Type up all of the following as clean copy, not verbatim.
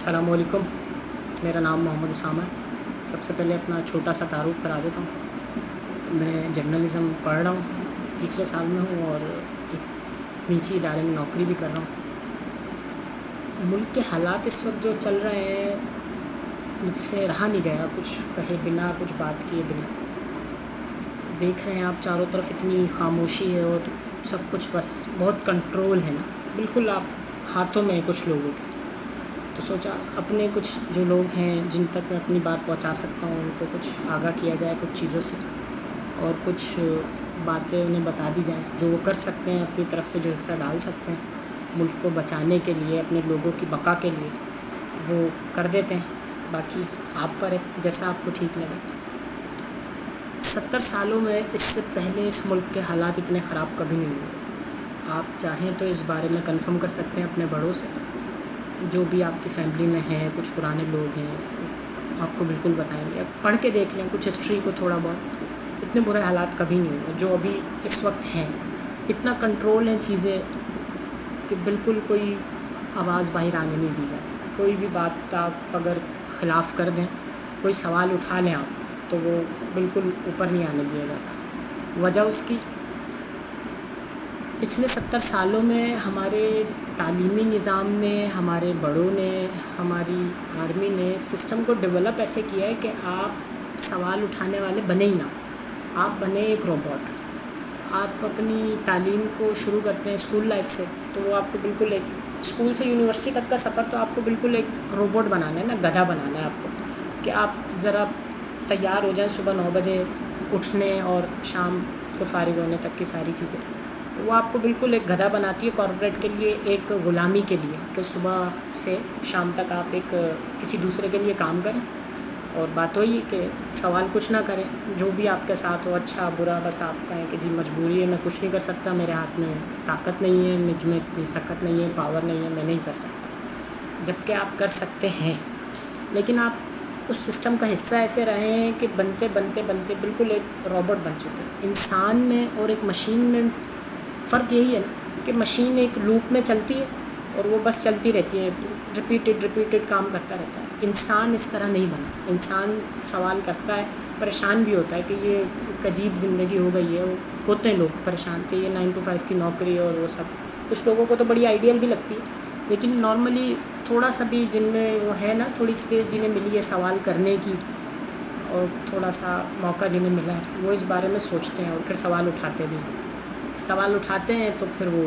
السلام علیکم، میرا نام محمد اسامہ ہے۔ سب سے پہلے اپنا چھوٹا سا تعارف کرا دیتا ہوں۔ میں جرنلزم پڑھ رہا ہوں، تیسرے سال میں ہوں اور ایک نجی ادارے میں نوکری بھی کر رہا ہوں۔ ملک کے حالات اس وقت جو چل رہے ہیں مجھ سے رہا نہیں گیا کچھ کہے بنا، کچھ بات کیے بنا۔ دیکھ رہے ہیں آپ چاروں طرف اتنی خاموشی ہے اور سب کچھ بس بہت کنٹرول ہے نا، بالکل آپ ہاتھوں میں کچھ لوگوں کے۔ تو سوچا اپنے کچھ جو لوگ ہیں جن تک میں اپنی بات پہنچا سکتا ہوں ان کو کچھ آگاہ کیا جائے کچھ چیزوں سے، اور کچھ باتیں انہیں بتا دی جائیں جو وہ کر سکتے ہیں، اپنی طرف سے جو حصہ ڈال سکتے ہیں ملک کو بچانے کے لیے، اپنے لوگوں کی بقا کے لیے، وہ کر دیتے ہیں۔ باقی آپ پر ہے، جیسا آپ کو ٹھیک لگے۔ 70 سالوں میں اس سے پہلے اس ملک کے حالات اتنے خراب کبھی نہیں ہوئے۔ آپ چاہیں تو اس بارے میں کنفرم کر سکتے ہیں اپنے بڑوں سے، جو بھی آپ کی فیملی میں ہیں، کچھ پرانے لوگ ہیں، آپ کو بالکل بتائیں گے۔ پڑھ کے دیکھ لیں کچھ ہسٹری کو تھوڑا بہت، اتنے برے حالات کبھی نہیں ہوئے جو ابھی اس وقت ہیں۔ اتنا کنٹرول ہیں چیزیں کہ بالکل کوئی آواز باہر آنے نہیں دی جاتی۔ کوئی بھی بات آپ اگر خلاف کر دیں، کوئی سوال اٹھا لیں آپ، تو وہ بالکل اوپر نہیں آنے دیا جاتا۔ وجہ اس کی پچھلے 70 سالوں میں ہمارے تعلیمی نظام نے، ہمارے بڑوں نے، ہماری آرمی نے سسٹم کو ڈیولپ ایسے کیا ہے کہ آپ سوال اٹھانے والے بنے ہی نہ، آپ بنے ایک روبوٹ۔ آپ اپنی تعلیم کو شروع کرتے ہیں اسکول لائف سے، تو وہ آپ کو بالکل ایک اسکول سے یونیورسٹی تک کا سفر تو آپ کو بالکل ایک روبوٹ بنانا ہے نا، گدھا بنانا ہے آپ کو، کہ آپ ذرا تیار ہو جائیں صبح 9 بجے اٹھنے اور شام کو فارغ ہونے تک کی ساری چیزیں۔ تو وہ آپ کو بالکل ایک گدھا بناتی ہے کارپوریٹ کے لیے، ایک غلامی کے لیے، کہ صبح سے شام تک آپ ایک کسی دوسرے کے لیے کام کریں، اور بات وہی کہ سوال کچھ نہ کریں، جو بھی آپ کے ساتھ ہو اچھا برا، بس آپ کہیں کہ جی مجبوری ہے، میں کچھ نہیں کر سکتا، میرے ہاتھ میں طاقت نہیں ہے، مجھ میں اتنی سخت نہیں ہے، پاور نہیں ہے، میں نہیں کر سکتا۔ جبکہ آپ کر سکتے ہیں، لیکن آپ اس سسٹم کا حصہ ایسے رہے ہیں کہ بنتے بنتے بنتے بالکل ایک روبوٹ بن چکے ہیں۔ انسان میں اور ایک مشین میں فرق یہی ہے نا کہ مشین ایک لوپ میں چلتی ہے اور وہ بس چلتی رہتی ہے، ریپیٹڈ کام کرتا رہتا ہے۔ انسان اس طرح نہیں بنا۔ انسان سوال کرتا ہے، پریشان بھی ہوتا ہے کہ یہ ایک عجیب زندگی ہو گئی ہے، ہوتے ہیں لوگ پریشان کہ یہ 9 to 5 کی نوکری اور وہ سب، کچھ لوگوں کو تو بڑی آئیڈیل بھی لگتی ہے، لیکن نارملی تھوڑا سا بھی جن میں وہ ہے نا، تھوڑی اسپیس جنہیں ملی ہے سوال کرنے کی اور تھوڑا سا موقع جنہیں ملا ہے، وہ اس بارے میں سوچتے ہیں اور پھر سوال اٹھاتے بھی ہیں۔ سوال اٹھاتے ہیں تو پھر وہ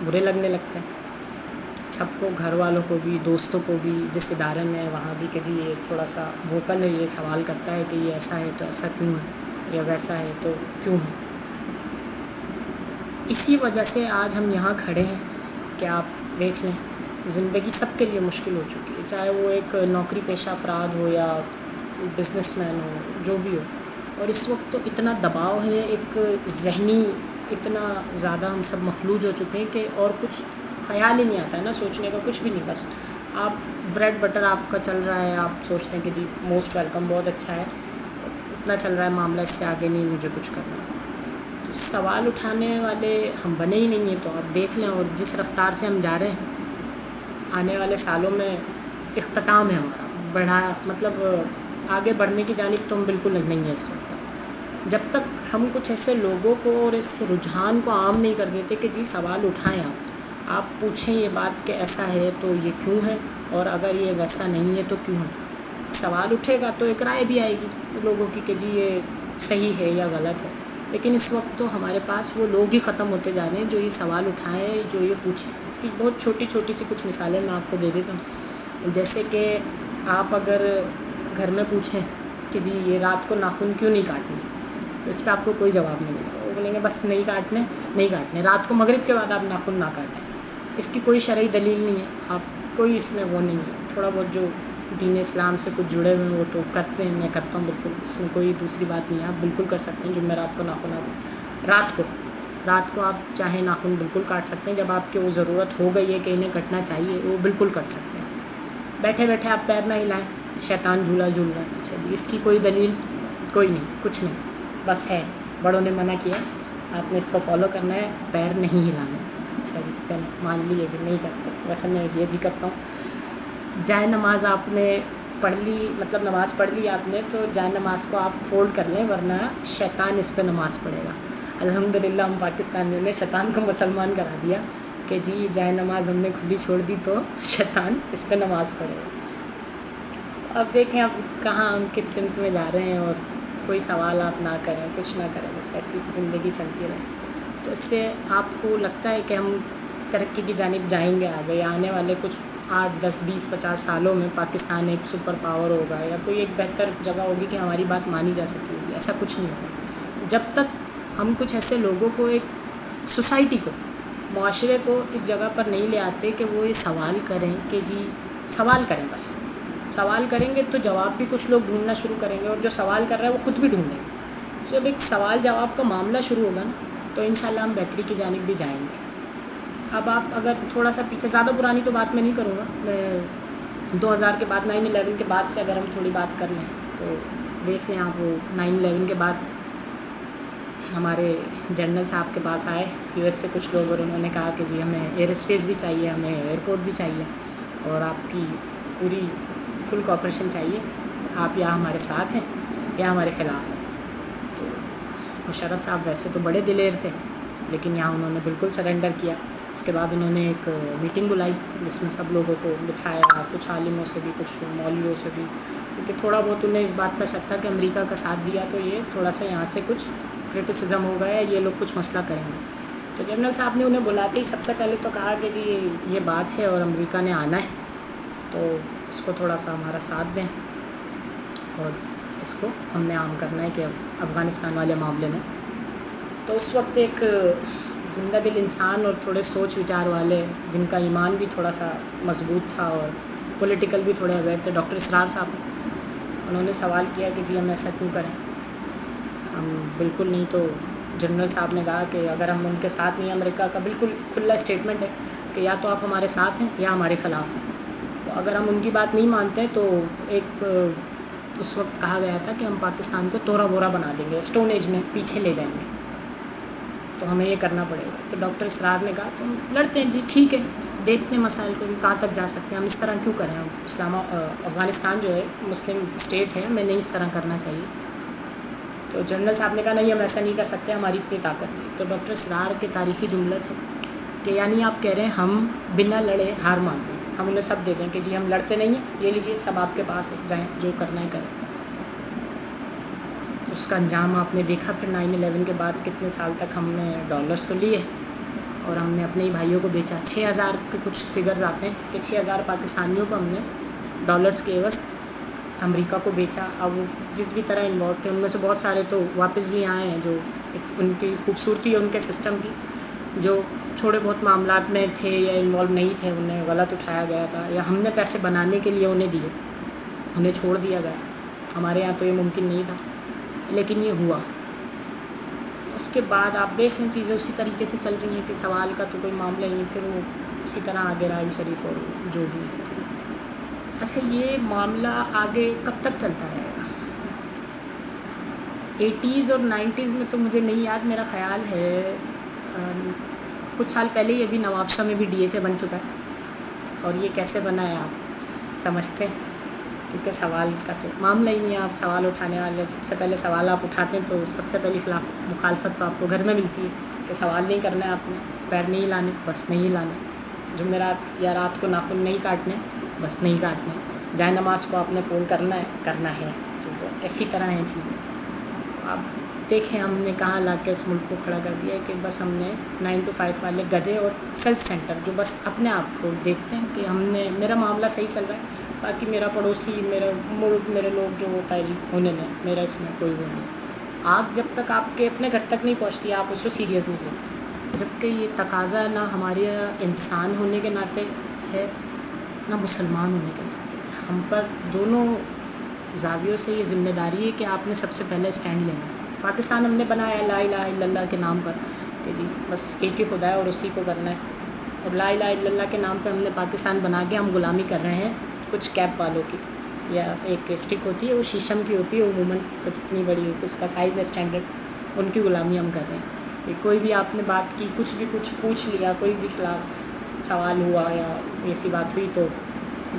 برے لگنے لگتے ہیں سب کو، گھر والوں کو بھی، دوستوں کو بھی، جس ادارے میں وہاں بھی، کہ جی یہ تھوڑا سا ووکل ہے، یہ سوال کرتا ہے کہ یہ ایسا ہے تو ایسا کیوں ہے، یا ویسا ہے تو کیوں ہے۔ اسی وجہ سے آج ہم یہاں کھڑے ہیں کہ آپ دیکھ لیں زندگی سب کے لیے مشکل ہو چکی ہے، چاہے وہ ایک نوکری پیشہ افراد ہو یا بزنس مین ہو، جو بھی ہو۔ اور اس وقت تو اتنا دباؤ ہے، ایک ذہنی اتنا زیادہ ہم سب مفلوج ہو چکے ہیں کہ اور کچھ خیال ہی نہیں آتا ہے نا، سوچنے کا کچھ بھی نہیں، بس آپ بریڈ بٹر آپ کا چل رہا ہے، آپ سوچتے ہیں کہ جی موسٹ ویلکم، بہت اچھا ہے، اتنا چل رہا ہے معاملہ، اس سے آگے نہیں مجھے کچھ کرنا۔ تو سوال اٹھانے والے ہم بنے ہی نہیں ہیں، تو آپ دیکھ لیں، اور جس رفتار سے ہم جا رہے ہیں آنے والے سالوں میں اختتام ہے ہمارا، مطلب آگے بڑھنے کی جانب تو ہم بالکل نہیں ہیں اس وقت۔ جب تک ہم کچھ ایسے لوگوں کو اور اس رجحان کو عام نہیں کر دیتے کہ جی سوال اٹھائیں، آپ پوچھیں یہ بات کہ ایسا ہے تو یہ کیوں ہے، اور اگر یہ ویسا نہیں ہے تو کیوں ہے۔ سوال اٹھے گا تو ایک رائے بھی آئے گی لوگوں کی کہ جی یہ صحیح ہے یا غلط ہے، لیکن اس وقت تو ہمارے پاس وہ لوگ ہی ختم ہوتے جا رہے ہیں جو یہ سوال اٹھائیں، جو یہ پوچھیں۔ اس کی بہت چھوٹی چھوٹی سی کچھ مثالیں میں آپ کو دے دیتا ہوں۔ جیسے کہ آپ اگر گھر میں پوچھیں کہ جی یہ رات کو ناخن کیوں نہیں کاٹنے، تو اس پہ آپ کو کوئی جواب نہیں ملے گا، وہ بولیں گے بس نہیں کاٹنے، رات کو مغرب کے بعد آپ ناخن نہ کاٹیں۔ اس کی کوئی شرعی دلیل نہیں ہے، آپ کوئی اس میں وہ نہیں ہے۔ تھوڑا بہت جو دین اسلام سے کچھ جڑے ہوئے ہیں وہ تو کرتے ہیں، میں کرتا ہوں بالکل، اس میں کوئی دوسری بات نہیں ہے، آپ بالکل کر سکتے ہیں۔ جمعرات کو ناخن آپ رات کو آپ چاہیں ناخن بالکل کاٹ سکتے ہیں، جب آپ کے وہ ضرورت ہو گئی ہے کہ انہیں کٹنا چاہیے، وہ بالکل کٹ سکتے ہیں۔ بیٹھے بیٹھے آپ پیر نہ ہلائیں، شیطان جھولا جھول رہا ہے، اچھا جی اس کی کوئی دلیل کوئی نہیں، کچھ نہیں، بس ہے بڑوں نے منع کیا، آپ نے اس کو فالو کرنا ہے، پیر نہیں ہلانا ہے۔ اچھا جی چل مان لیے بھی نہیں کرتے، ویسے میں یہ بھی کرتا ہوں۔ جائے نماز آپ نے پڑھ لی، مطلب نماز پڑھ لی آپ نے، تو جائے نماز کو آپ فولڈ کر لیں، ورنہ شیطان اس پہ نماز پڑھے گا۔ الحمدللہ ہم پاکستانیوں نے شیطان کو مسلمان کرا دیا کہ جی جائے نماز ہم نے کھلی چھوڑ دی تو شیطان اس پہ نماز پڑھے گا۔ تو اب دیکھیں اب کہاں ہم کس سمت میں جا رہے ہیں، اور کوئی سوال آپ نہ کریں، کچھ نہ کریں، بس ایسی زندگی چلتی رہے۔ تو اس سے آپ کو لگتا ہے کہ ہم ترقی کی جانب جائیں گے آگے، یا آنے والے کچھ 8 10 20 50 سالوں میں پاکستان ایک سپر پاور ہوگا، یا کوئی ایک بہتر جگہ ہوگی کہ ہماری بات مانی جا سکتی ہوگی؟ ایسا کچھ نہیں ہوگا جب تک ہم کچھ ایسے لوگوں کو، ایک سوسائٹی کو، معاشرے کو اس جگہ پر نہیں لے آتے کہ وہ یہ سوال کریں کہ جی سوال کریں، بس سوال کریں گے تو جواب بھی کچھ لوگ ڈھونڈنا شروع کریں گے، اور جو سوال کر رہا ہے وہ خود بھی ڈھونڈیں گے۔ جب ایک سوال جواب کا معاملہ شروع ہوگا نا، تو انشاءاللہ ہم بہتری کی جانب بھی جائیں گے۔ اب آپ اگر تھوڑا سا پیچھے، زیادہ پرانی تو بات میں نہیں کروں گا، میں 2000 کے بعد 9/11 کے بعد سے اگر ہم تھوڑی بات کر لیں تو دیکھ لیں آپ، وہ 9/11 کے بعد ہمارے جنرل صاحب کے پاس آئے US سے کچھ لوگ، اور انہوں نے کہا کہ جی ہمیں ایئر اسپیس بھی چاہیے، ہمیں ایئرپورٹ بھی چاہیے، اور آپ کی پوری فل کوآپریشن چاہیے، آپ یا ہمارے ساتھ ہیں یا ہمارے خلاف ہیں۔ تو مشرف صاحب ویسے تو بڑے دلیر تھے، لیکن یہاں انہوں نے بالکل سرنڈر کیا۔ اس کے بعد انہوں نے ایک میٹنگ بلائی جس میں سب لوگوں کو بٹھایا، کچھ عالموں سے بھی، کچھ مولویوں سے بھی، کیونکہ تھوڑا بہت انہیں اس بات کا شک تھا کہ امریکہ کا ساتھ دیا تو یہ تھوڑا سا یہاں سے کچھ کرٹیسزم ہوگا، یا یہ لوگ کچھ مسئلہ کریں گے۔ تو جنرل صاحب نے انہیں بلاتے ہی سب سے پہلے تو کہا کہ جی یہ بات ہے اور امریکہ نے آنا ہے، تو اس کو تھوڑا سا ہمارا ساتھ دیں، اور اس کو ہم نے عام کرنا ہے کہ افغانستان والے معاملے میں۔ تو اس وقت ایک زندہ دل انسان اور تھوڑے سوچ وچار والے، جن کا ایمان بھی تھوڑا سا مضبوط تھا اور پولیٹیکل بھی تھوڑے اویئر تھے، ڈاکٹر اسرار صاحب، انہوں نے سوال کیا کہ جی ہم ایسا کیوں کریں، ہم بالکل نہیں۔ تو جنرل صاحب نے کہا کہ اگر ہم ان کے ساتھ نہیں، امریکہ کا بالکل کھلا اسٹیٹمنٹ ہے کہ یا تو آپ ہمارے ساتھ ہیں یا ہمارے خلاف ہیں، تو اگر ہم ان کی بات نہیں مانتے تو ایک اس وقت کہا گیا تھا کہ ہم پاکستان کو تورا بورا بنا دیں گے، اسٹون ایج میں پیچھے لے جائیں گے، تو ہمیں یہ کرنا پڑے گا۔ تو ڈاکٹر اسرار نے کہا تو ہم لڑتے ہیں جی، ٹھیک ہے، دیکھتے ہیں مسائل کو کہاں تک جا سکتے ہیں، ہم اس طرح کیوں کریں، افغانستان جو ہے مسلم اسٹیٹ ہے، ہمیں نہیں اس طرح کرنا چاہیے۔ تو جنرل صاحب نے کہا نہیں، ہم ایسا نہیں کر سکتے، ہماری اتنی طاقت نہیں۔ تو ڈاکٹر اسرار کے تاریخی جملہ تھے کہ یعنی آپ کہہ رہے ہیں ہم بنا لڑے ہار مان لیں، ہم انہیں سب دے دیں کہ جی ہم لڑتے نہیں ہیں، یہ لیجیے سب آپ کے پاس ہے، جائیں جو کرنا ہے کریں۔ اس کا انجام آپ نے دیکھا پھر 9/11 کے بعد کتنے سال تک ہم نے ڈالرز تو لیے، اور ہم نے اپنے ہی بھائیوں کو بیچا۔ 6000 کے کچھ فگرز آتے ہیں کہ 6000 پاکستانیوں کو ہم نے ڈالرز کے عوض امریکہ کو بیچا۔ اب وہ جس بھی طرح انوالو تھے ان میں سے بہت سارے تو واپس بھی آئے ہیں، جو ان کی خوبصورتی اور ان کے سسٹم کی، جو تھوڑے بہت معاملات میں تھے یا انوالو نہیں تھے، انہیں غلط اٹھایا گیا تھا، یا ہم نے پیسے بنانے کے لیے انہیں دیے، انہیں چھوڑ دیا گیا۔ ہمارے یہاں تو یہ ممکن نہیں تھا، لیکن یہ ہوا۔ اس کے بعد آپ دیکھ لیں چیزیں اسی طریقے سے چل رہی ہیں کہ سوال کا تو کوئی معاملہ ہی نہیں، پھر وہ اسی طرح آگے راحیل شریف اور جو بھی۔ اچھا، یہ معاملہ آگے کب تک چلتا رہے گا؟ 80s اور 90s میں تو مجھے نہیں یاد، میرا خیال ہے کچھ سال پہلے ہی ابھی نواب شاہ میں بھی DHA بن چکا ہے، اور یہ کیسے بنا ہے آپ سمجھتے ہیں؟ کیونکہ سوال کا تو معاملہ ہی نہیں ہے، آپ سوال اٹھانے والے، سب سے پہلے سوال آپ اٹھاتے ہیں تو سب سے پہلی مخالفت تو آپ کو گھر میں ملتی ہے کہ سوال نہیں کرنا ہے، آپ نے پیر نہیں لانے، بس نہیں لانے، جمعرات یا رات کو ناخن نہیں کاٹنے، بس نہیں کاٹنے، جائے نماز کو آپ نے فولڈ کرنا ہے۔ تو ایسی طرح ہیں چیزیں۔ تو آپ دیکھیں ہم نے کہاں لا کے اس ملک کو کھڑا کر دیا ہے کہ بس ہم نے 9 to 5 والے گدھے اور سیلف سینٹر، جو بس اپنے آپ کو دیکھتے ہیں کہ ہم نے، میرا معاملہ صحیح چل رہا ہے، باقی میرا پڑوسی، میرا ملک، میرے لوگ جو ہوتا ہے جی ہونے دیں، میرا اس میں کوئی وہ نہیں۔ آگ جب تک آپ کے اپنے گھر تک نہیں پہنچتی آپ اس کو سیریس نہیں لیتے، جبکہ یہ تقاضا نہ ہمارے انسان ہونے کے ناطے ہے نہ مسلمان ہونے کے ناطے۔ ہم پر دونوں زاویوں سے یہ ذمہ داری ہے کہ آپ نے سب سے پہلے اسٹینڈ لینا ہے۔ پاکستان ہم نے بنایا لا الہ الا اللہ کے نام پر کہ جی بس ایک ہی خدا ہے اور اسی کو کرنا ہے، اور لا الہ الا اللہ کے نام پہ ہم نے پاکستان بنا کے ہم غلامی کر رہے ہیں کچھ کیپ والوں کی، یا ایک اسٹک ہوتی ہے وہ شیشم کی ہوتی ہے عموماً، کچھ اتنی بڑی، اس کا سائز ہے اسٹینڈرڈ، ان کی غلامی ہم کر رہے ہیں۔ کہ کوئی بھی آپ نے بات کی، کچھ بھی کچھ پوچھ لیا، کوئی بھی خلاف سوال ہوا یا ایسی بات ہوئی تو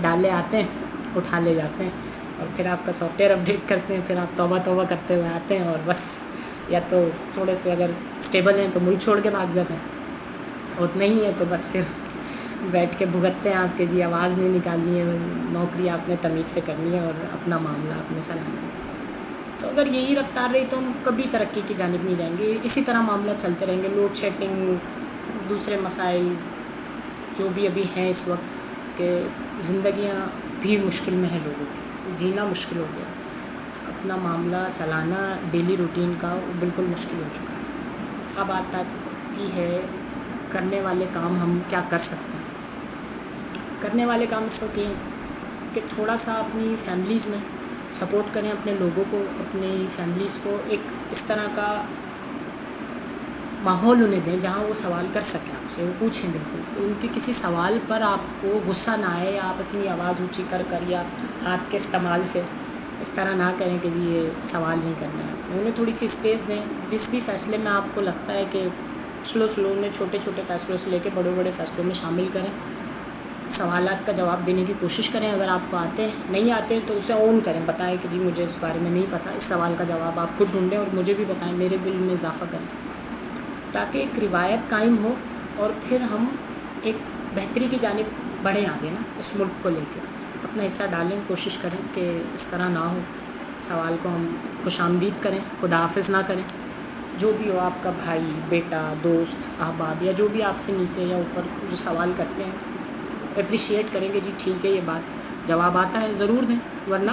ڈالے آتے ہیں, اٹھا لے جاتے ہیں اور پھر آپ کا سافٹ ویئر اپڈیٹ کرتے ہیں, پھر آپ توبہ توبہ کرتے ہوئے آتے ہیں اور بس یا تو تھوڑے سے اگر اسٹیبل ہیں تو ملک چھوڑ کے بھاگ جاتے ہیں, اور نہیں ہے تو بس پھر بیٹھ کے بھگتتے ہیں آپ کے جی آواز نہیں نکالنی ہے, نوکری آپ نے تمیز سے کرنی ہے اور اپنا معاملہ آپ نے سلانا ہے. تو اگر یہی رفتار رہی تو ہم کبھی ترقی کی جانب نہیں جائیں گے. اسی طرح معاملات چلتے رہیں گے, لوڈ شیڈنگ, دوسرے مسائل جو بھی ابھی ہیں اس وقت, کہ زندگیاں بھی مشکل میں ہیں لوگوں کی, جینا مشکل ہو گیا, اپنا معاملہ چلانا ڈیلی روٹین کا وہ بالکل مشکل ہو چکا ہے. اب آتی ہے کرنے والے کام ہم کیا کر سکتے ہیں. کرنے والے کام اس وقت یہ ہیں کہ تھوڑا سا اپنی فیملیز میں سپورٹ کریں, اپنے لوگوں کو, اپنی فیملیز کو ایک اس طرح کا ماحول انہیں دیں جہاں وہ سوال کر سکیں آپ سے, وہ پوچھیں بالکل, ان کے کسی سوال پر آپ کو غصہ نہ آئے, یا آپ اپنی آواز اونچی کر یا ہاتھ کے استعمال سے اس طرح نہ کریں کہ جی یہ سوال نہیں کرنا ہے. انہیں تھوڑی سی اسپیس دیں. جس بھی فیصلے میں آپ کو لگتا ہے کہ سلو انہیں چھوٹے چھوٹے فیصلوں سے لے کے بڑے بڑے فیصلوں میں شامل کریں, سوالات کا جواب دینے کی کوشش کریں. اگر آپ کو آتے نہیں آتے تو اسے اون کریں, بتائیں کہ جی مجھے اس بارے میں نہیں پتہ, اس سوال کا جواب آپ خود ڈھونڈیں اور مجھے بھی بتائیں, میرے علم میں اضافہ کریں, تاکہ ایک روایت قائم ہو اور پھر ہم ایک بہتری کی جانب بڑھیں آگے نا. اس ملک کو لے کے اپنا حصہ ڈالیں, کوشش کریں کہ اس طرح نہ ہو. سوال کو ہم خوش آمدید کریں, خدا حافظ نہ کریں. جو بھی ہو, آپ کا بھائی, بیٹا, دوست, احباب, یا جو بھی آپ سے نیچے یا اوپر جو سوال کرتے ہیں, اپریشیٹ کریں کہ جی ٹھیک ہے یہ بات, جواب آتا ہے ضرور دیں, ورنہ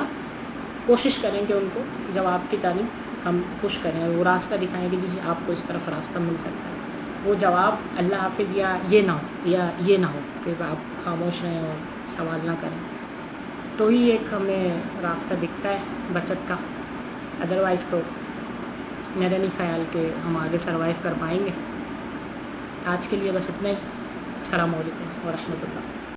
کوشش کریں کہ ان کو جواب کی طرف ہم پش کریں, وہ راستہ دکھائیں کہ جی آپ کو اس طرف راستہ مل سکتا ہے. وہ جواب اللہ حافظ یا یہ نہ ہو, یا یہ نہ ہو کہ آپ خاموش رہیں اور سوال نہ کریں, تو ہی ایک ہمیں راستہ دکھتا ہے بچت کا. ادروائز تو میرا نہیں خیال کہ ہم آگے سروائیو کر پائیں گے. آج کے لیے بس اتنا ہی. السلام علیکم ورحمۃ اللہ.